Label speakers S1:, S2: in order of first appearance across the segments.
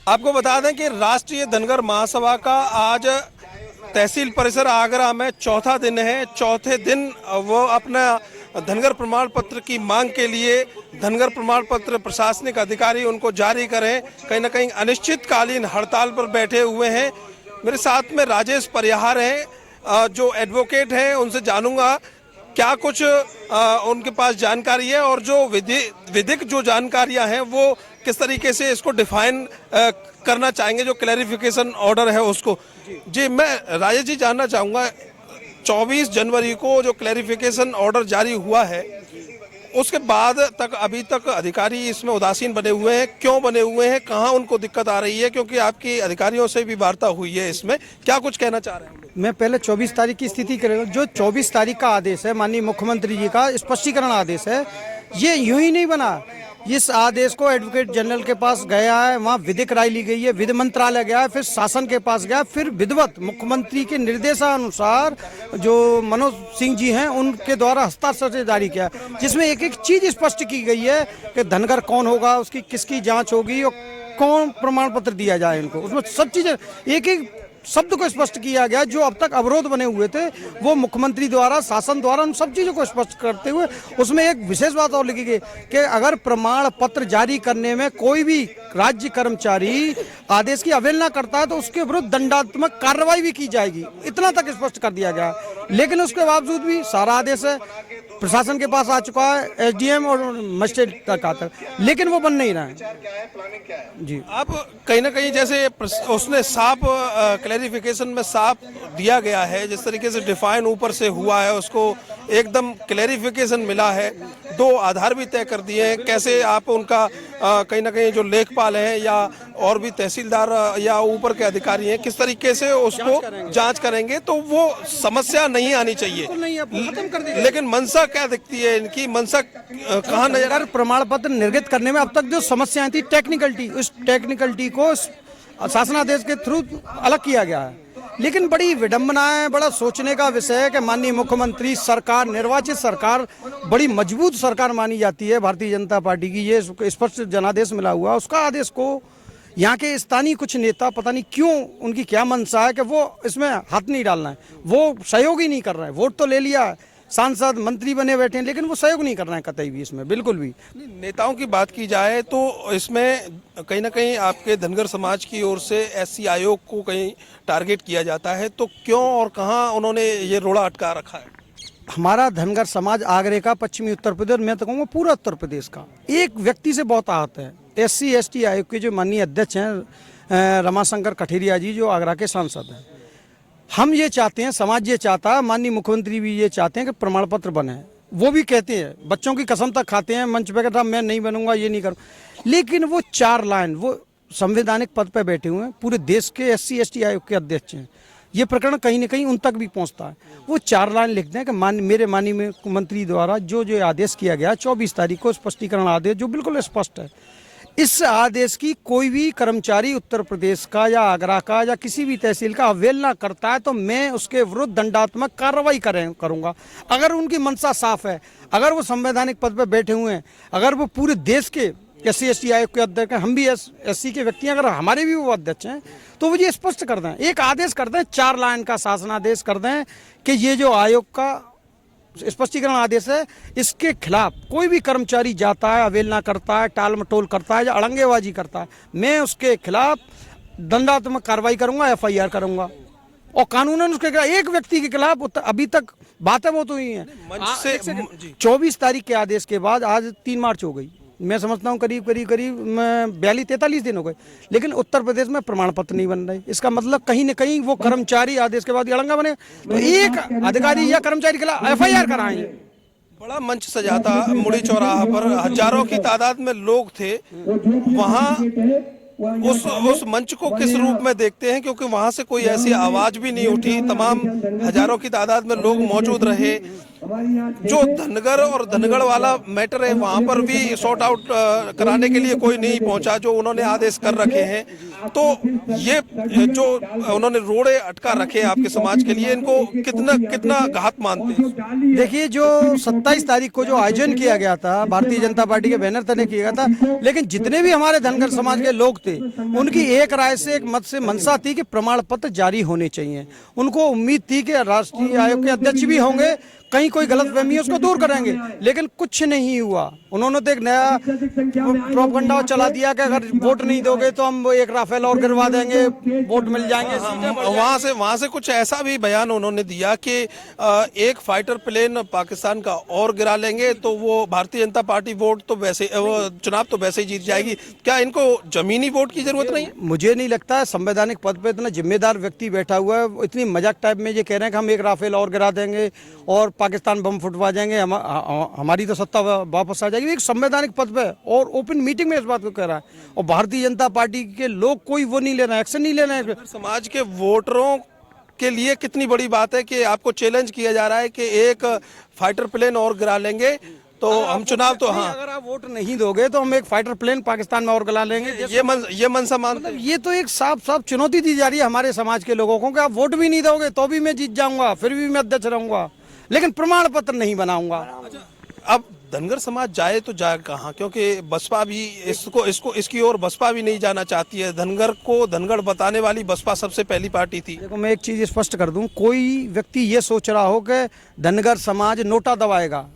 S1: आपको बता दें कि राष्ट्रीय धनगर महासभा का आज तहसील परिसर आगरा में चौथा दिन है। चौथे दिन वो अपना धनगर प्रमाण पत्र की मांग के लिए धनगर प्रमाण पत्र प्रशासनिक अधिकारी उनको जारी करें, कहीं ना कहीं अनिश्चितकालीन हड़ताल पर बैठे हुए हैं। मेरे साथ में राजेश परिहार हैं जो एडवोकेट हैं, उनसे जानूंगा क्या कुछ उनके पास जानकारी है और जो विधिक जो जानकारियां हैं वो किस तरीके से इसको डिफाइन करना चाहेंगे, जो क्लैरिफिकेशन ऑर्डर है उसको। जी, मैं राजेश जी जानना चाहूँगा 24 जनवरी को जो क्लैरिफिकेशन ऑर्डर जारी हुआ है उसके बाद तक अभी तक अधिकारी इसमें उदासीन बने हुए हैं, क्यों बने हुए हैं, कहाँ उनको दिक्कत आ रही है? क्योंकि आपकी अधिकारियों से भी वार्ता हुई है, इसमें क्या कुछ कहना चाह रहे हैं?
S2: मैं पहले 24 तारीख की स्थिति करेगा। जो 24 तारीख का आदेश है माननीय मुख्यमंत्री जी का स्पष्टीकरण आदेश है, ये यूं ही नहीं बना। इस आदेश को एडवोकेट जनरल के पास गया है, वहाँ विधिक राय ली गई है, विधि मंत्रालय गया है, फिर शासन के पास गया, फिर विधिवत मुख्यमंत्री के निर्देशानुसार जो मनोज सिंह जी हैं उनके द्वारा हस्ताक्षर से जारी किया, जिसमें एक एक चीज स्पष्ट की गई है कि धनगर कौन होगा, उसकी किसकी जांच होगी और कौन प्रमाण पत्र दिया जाए इनको। उसमें सब चीजें एक एक शब्द को स्पष्ट किया गया। जो अब तक अवरोध बने हुए थे वो मुख्यमंत्री द्वारा, शासन द्वारा उन सब चीजों को स्पष्ट करते हुए उसमें एक विशेष बात और लिखी गई कि अगर प्रमाण पत्र जारी करने में कोई भी राज्य कर्मचारी आदेश की अवहेलना करता है तो उसके विरुद्ध दंडात्मक कार्रवाई भी की जाएगी, इतना तक स्पष्ट कर दिया गया। लेकिन उसके बावजूद भी सारा आदेश है प्रशासन के पास आ चुका है, एसडीएम और मजिस्ट्रेट तक आता है, लेकिन वो बन नहीं रहा है। जी,
S1: अब कहीं ना कहीं जैसे उसने साफ क्लैरिफिकेशन में साफ दिया गया है, जिस तरीके से डिफाइन ऊपर से हुआ है उसको एकदम क्लैरिफिकेशन मिला है, दो आधार भी तय कर दिए हैं। कैसे आप उनका कहीं ना कहीं जो लेखपाल हैं या और भी तहसीलदार या ऊपर के अधिकारी हैं किस तरीके से उसको जांच करेंगे तो वो समस्या नहीं आनी चाहिए। लेकिन मंशा क्या दिखती है इनकी? मंशा कहाँ नजर?
S2: प्रमाण पत्र निर्गत करने में अब तक जो समस्याएं थी टेक्निकलिटी, उस टेक्निकलिटी को शासनादेश के थ्रू अलग किया गया है। लेकिन बड़ी विडंबना है, बड़ा सोचने का विषय है कि माननीय मुख्यमंत्री सरकार, निर्वाचित सरकार, बड़ी मजबूत सरकार मानी जाती है भारतीय जनता पार्टी की, ये स्पष्ट जनादेश मिला हुआ, उसका आदेश को यहाँ के स्थानीय कुछ नेता पता नहीं क्यों, उनकी क्या मंशा है कि वो इसमें हाथ नहीं डालना है, वो सहयोग ही नहीं कर रहा है। वोट तो ले लिया, सांसद मंत्री बने बैठे हैं, लेकिन वो सहयोग नहीं कर रहे हैं कतई भी इसमें, बिल्कुल भी।
S1: नेताओं की बात की जाए तो इसमें कहीं ना कहीं आपके धनगर समाज की ओर से एससी आयोग को कहीं टारगेट किया जाता है, तो क्यों और कहां उन्होंने ये रोड़ा अटका रखा है?
S2: हमारा धनगर समाज आगरे का, पश्चिमी उत्तर प्रदेश, मैं तो कहूँगा पूरा उत्तर प्रदेश का, एक व्यक्ति से बहुत आहत है। एससी एसटी आयोग के जो माननीय अध्यक्ष हैं रमाशंकर कठेरिया जी, जो आगरा के सांसद हैं, हम ये चाहते हैं, समाज ये चाहता है, माननीय मुख्यमंत्री भी ये चाहते हैं कि प्रमाण पत्र बने। वो भी कहते हैं, बच्चों की कसम तक खाते हैं मंच पे, कहता मैं नहीं बनूंगा, ये नहीं करूँ। लेकिन वो 4 लाइन, वो संवैधानिक पद पे बैठे हुए हैं, पूरे देश के एससी एसटी आयोग के अध्यक्ष हैं, ये प्रकरण कहीं ना कहीं उन तक भी पहुंचता है। वो 4 लाइन लिखते हैं कि मेरे माननीय मुख्यमंत्री द्वारा जो जो आदेश किया गया 24 तारीख को, स्पष्टीकरण आदेश जो बिल्कुल स्पष्ट है, इस आदेश की कोई भी कर्मचारी उत्तर प्रदेश का या आगरा का या किसी भी तहसील का अवहेलना करता है तो मैं उसके विरुद्ध दंडात्मक कार्रवाई करूंगा। अगर उनकी मंशा साफ है, अगर वो संवैधानिक पद पर बैठे हुए हैं, अगर वो पूरे देश के एससी एसटी आयोग के अध्यक्ष हैं, हम भी एससी के व्यक्ति हैं, अगर हमारे भी वो अध्यक्ष हैं, तो वो ये स्पष्ट कर दें, एक आदेश कर दें, 4 लाइन का शासनादेश कर दें कि ये जो आयोग का स्पष्टीकरण आदेश है, इसके खिलाफ कोई भी कर्मचारी जाता है, अवहेलना करता है, टाल मटोल करता है या अड़ंगेबाजी करता है, मैं उसके खिलाफ दंडात्मक कार्रवाई करूंगा, एफआईआर करूंगा। और कानूनन उसके खिलाफ एक व्यक्ति के खिलाफ अभी तक बातें बहुत हुई हैं। 24 तारीख के आदेश के बाद आज 3 मार्च हो गई, मैं समझता हूँ करीब 42-43 दिन हो गए, लेकिन उत्तर प्रदेश में प्रमाण पत्र नहीं बन रहे। इसका मतलब कहीं न कहीं वो कर्मचारी आदेश के बाद अड़ंगा बने, तो एक अधिकारी या कर्मचारी के खिलाफ एफआईआर कराएं।
S1: बड़ा मंच सजा था मुड़ी चौराहा पर, हजारों की तादाद में लोग थे वहाँ। उस मंच को किस रूप में देखते हैं? क्योंकि वहां से कोई ऐसी आवाज भी नहीं उठी, तमाम हजारों की तादाद में लोग मौजूद रहे, जो धनगर और धनगढ़ वाला मैटर है वहां पर भी सॉर्ट आउट कराने के लिए कोई नहीं पहुंचा, जो उन्होंने आदेश कर रखे हैं। तो ये जो उन्होंने रोड़े अटका रखे हैं आपके समाज के लिए, इनको कितना कितना घात मानते हैं?
S2: देखिए, जो 27 तारीख को जो आयोजन किया गया था भारतीय जनता पार्टी के बैनर तले किया गया था, लेकिन जितने भी हमारे धनगर समाज के लोग थे उनकी एक राय से, एक मत से मंशा थी कि प्रमाण पत्र जारी होने चाहिए। उनको उम्मीद थी कि राष्ट्रीय आयोग के अध्यक्ष भी होंगे, कहीं कोई गलतफहमी है उसको दूर करेंगे, लेकिन कुछ नहीं हुआ। उन्होंने तो एक नया प्रोपगंडा चला दिया कि अगर वोट नहीं दोगे तो हम एक राफेल और गिरवा देंगे, वोट मिल जाएंगे।
S1: वहां से कुछ ऐसा भी बयान उन्होंने दिया कि एक फाइटर प्लेन पाकिस्तान का और गिरा लेंगे तो वो भारतीय जनता पार्टी वोट तो वैसे, वो चुनाव तो वैसे ही जीत जाएगी। क्या इनको जमीनी वोट की जरूरत नहीं है?
S2: मुझे नहीं लगता। संवैधानिक पद पे इतना जिम्मेदार व्यक्ति बैठा हुआ है, इतनी मजाक टाइप में ये कह रहे हैं कि हम एक राफेल और गिरा देंगे और पाकिस्तान बम फुटवा जाएंगे, हमारी तो सत्ता वापस आ जाएगी। एक संवैधानिक पद पे और ओपन मीटिंग में इस बात को कह रहा है, और भारतीय जनता पार्टी के लोग कोई वो नहीं ले रहे हैं, एक्शन नहीं ले रहे हैं।
S1: समाज के वोटरों के लिए कितनी बड़ी बात है कि आपको चैलेंज किया जा रहा है कि एक फाइटर प्लेन और गिरा लेंगे तो हम चुनाव तो, हाँ,
S2: अगर आप वोट नहीं दोगे तो हम एक फाइटर प्लेन पाकिस्तान में और गिरा लेंगे।
S1: ये मनसा मानते हैं।
S2: ये तो एक साफ साफ चुनौती दी जा रही है हमारे समाज के लोगों को कि आप वोट भी नहीं दोगे तो भी मैं जीत जाऊंगा, फिर भी मैं अध्यक्ष रहूंगा, लेकिन प्रमाण पत्र नहीं बनाऊंगा।
S1: अब धनगर समाज जाए तो जाए कहाँ? क्योंकि बसपा भी इसकी ओर बसपा भी नहीं जाना चाहती है। धनगर को धनगर बताने वाली बसपा सबसे पहली पार्टी थी।
S2: देखो, मैं एक चीज स्पष्ट कर दूं, कोई व्यक्ति ये सोच रहा हो कि धनगर समाज नोटा दबाएगा।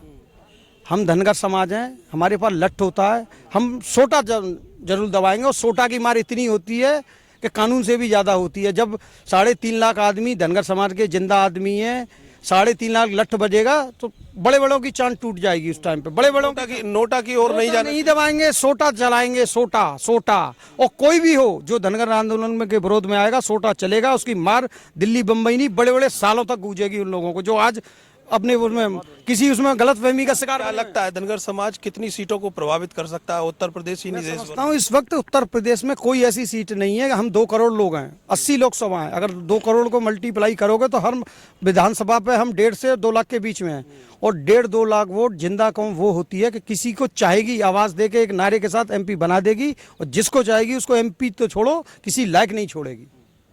S2: हम धनगर समाज हैं, हमारे पास लठ होता है, हम सोटा जरूर दबाएंगे, और सोटा की मार इतनी होती है कि कानून से भी ज़्यादा होती है। जब 3.5 लाख आदमी धनगर समाज के जिंदा आदमी हैं, 3.5 लाख लठ बजेगा तो बड़े बड़ों की चांद टूट जाएगी उस टाइम पे। बड़े बड़ों
S1: नोटा की ओर नहीं
S2: दबाएंगे, सोटा चलाएंगे, सोटा। और कोई भी हो जो धनगर आंदोलन में के विरोध में आएगा, सोटा चलेगा। उसकी मार दिल्ली बम्बई नहीं, बड़े बड़े सालों तक गूंजेगी उन लोगों को जो आज अपने उसमें किसी उसमें गलतफहमी का शिकार।
S1: क्या लगता है धनगर समाज कितनी सीटों को प्रभावित कर सकता है उत्तर प्रदेश ही नहीं देश
S2: भर? इस वक्त उत्तर प्रदेश में कोई ऐसी सीट नहीं है। हम 2 करोड़ लोग हैं, 80 लोकसभा है। अगर 2 करोड़ को मल्टीप्लाई करोगे तो हर विधानसभा पे हम 1.5 से 2 लाख के बीच में हैं, और 1.5-2 लाख वोट जिंदा कौम वो होती है कि किसी को चाहेगी आवाज दे के एक नारे के साथ MP बना देगी, और जिसको चाहेगी उसको MP तो छोड़ो, किसी लायक नहीं छोड़ेगी।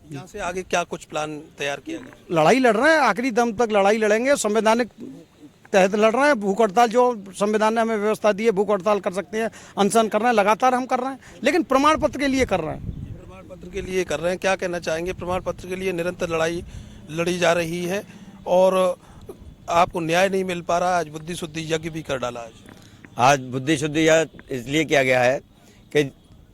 S1: यहाँ से आगे क्या कुछ प्लान तैयार किया गया?
S2: लड़ाई लड़ रहे हैं, आखिरी दम तक लड़ाई लड़ेंगे। संवैधानिक तहत लड़ रहे हैं। भूख हड़ताल जो संविधान ने हमें व्यवस्था दी है, भूख हड़ताल कर सकते हैं, अनशन कर रहे हैं, लगातार हम कर रहे हैं, लेकिन प्रमाण पत्र के लिए कर रहे हैं।
S1: प्रमाण पत्र के लिए कर रहे हैं। क्या कहना चाहेंगे? प्रमाण पत्र के लिए निरंतर लड़ाई लड़ी जा रही है और आपको न्याय नहीं मिल पा रहा। आज बुद्धि शुद्धि यज्ञ भी कर डाला।
S3: आज बुद्धि शुद्धि इसलिए किया गया है कि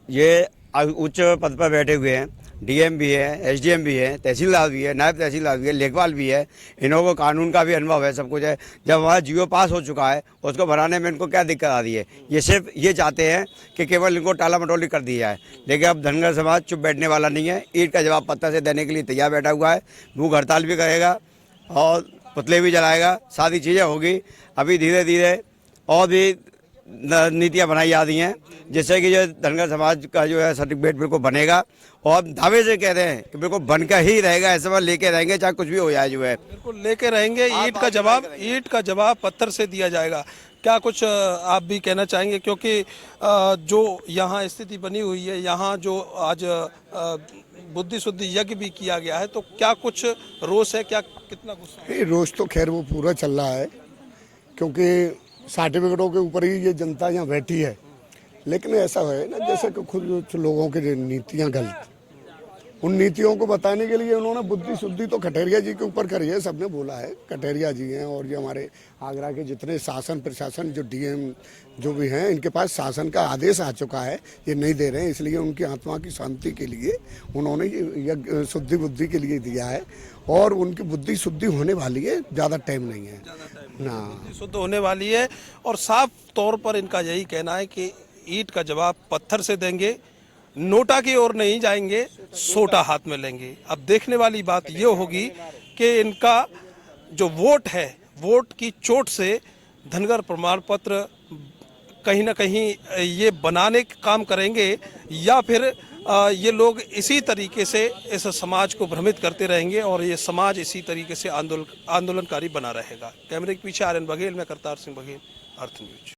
S3: ये उच्च पद पर बैठे हुए हैं, DM भी है, SDM भी है, तहसीलदार भी है, नायब तहसीलदार भी है, लेखपाल भी है। इन्हों को कानून का भी अनुभव है, सब कुछ है। जब वहाँ GO पास हो चुका है, उसको भराने में इनको क्या दिक्कत आ रही है? ये सिर्फ ये चाहते हैं कि केवल इनको टाला मटोली कर दी जाए। लेकिन अब धनगर समाज चुप बैठने वाला नहीं है, ईंट का जवाब पत्थर से देने के लिए तैयार बैठा हुआ है। भूख हड़ताल भी करेगा और पुतले भी जलाएगा, सारी चीज़ें होगी। अभी धीरे धीरे और भी नीतियाँ बनाई जा रही हैं जिससे कि जो धनगर समाज का जो है सर्टिफिकेट बिल्कुल बनेगा, और दावे से कह रहे हैं कि बिल्कुल बनकर ही रहेगा। ऐसे बार लेके रहेंगे चाहे कुछ भी हो जाए, जो है
S1: बिल्कुल लेके रहेंगे। ईंट का जवाब पत्थर से दिया जाएगा। क्या कुछ आप भी कहना चाहेंगे? क्योंकि जो यहाँ स्थिति बनी हुई है, यहाँ जो आज बुद्धि शुद्धि यज्ञ भी किया गया है, तो क्या कुछ रोष है? क्या कितना गुस्सा है?
S4: रोष तो खैर वो पूरा चल रहा है, क्योंकि सर्टिफिकेटों के ऊपर ही ये जनता यहाँ बैठी है। लेकिन ऐसा है ना, जैसे कि खुद कुछ लोगों की नीतियाँ गलत, उन नीतियों को बताने के लिए उन्होंने बुद्धि शुद्धि तो कटेरिया जी के ऊपर करी है। सबने बोला है कटेरिया जी हैं, और ये हमारे आगरा के जितने शासन प्रशासन जो DM जो भी हैं, इनके पास शासन का आदेश आ चुका है, ये नहीं दे रहे हैं। इसलिए उनकी आत्मा की शांति के लिए उन्होंने ये शुद्धि बुद्धि के लिए दिया है, और उनकी बुद्धि शुद्धि होने वाली है, ज़्यादा टाइम नहीं है ना,
S1: शुद्ध होने वाली है। और साफ तौर पर इनका यही कहना है कि ईंट का जवाब पत्थर से देंगे, नोटा की ओर नहीं जाएंगे, सोटा हाथ में लेंगे। अब देखने वाली बात ये होगी कि इनका जो वोट है, वोट की चोट से धनगर प्रमाण पत्र कहीं ना कहीं ये बनाने का काम करेंगे या फिर ये लोग इसी तरीके से इस समाज को भ्रमित करते रहेंगे और ये समाज इसी तरीके से आंदोलनकारी बना रहेगा। कैमरे के पीछे आर्यन बघेल, मैं करतार सिंह बघेल, अर्थ न्यूज।